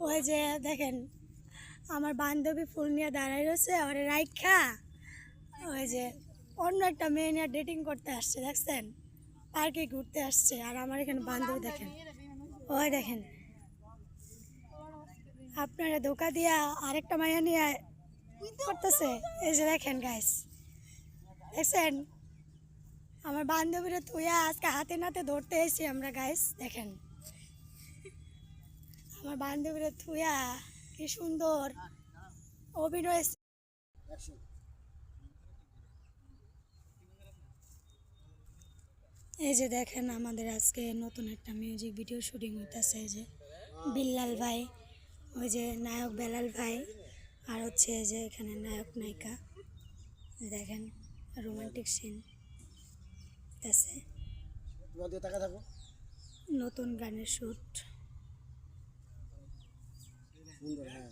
ওই যে দেখেন আমার বান্ধবী ফুল নিয়ে দাঁড়াই রয়েছে ওরে রাইখা ওই যে অন্য একটা মেয়ে নিয়ে ডেটিং করতে আসছে দেখছেন পার্কে ঘুরতে আসছে আর আমার এখানে বান্ধবী দেখেন ওই দেখেন আপনারা ধোকা দিয়া আরেকটা মাইয়া নিয়ে করতেছে এই যে দেখেন গাইস দেখছেন আমার বান্ধবীরা তুইয়া আজকে হাতে নাতে ধরতে এসেছি আমরা গাইস দেখেন আমার বান্ধবীরা থুয়া কি সুন্দর অভিনয় এই যে দেখেন আমাদের আজকে নতুন একটা মিউজিক ভিডিও শুটিং হইতেছে এই যে বিল্লাল ভাই ওই যে নায়ক বেলাল ভাই আর হচ্ছে যে এখানে নায়ক নায়িকা দেখেন রোমান্টিক সিন আছে নতুন গানের শুট সুন্দর হ্যাঁ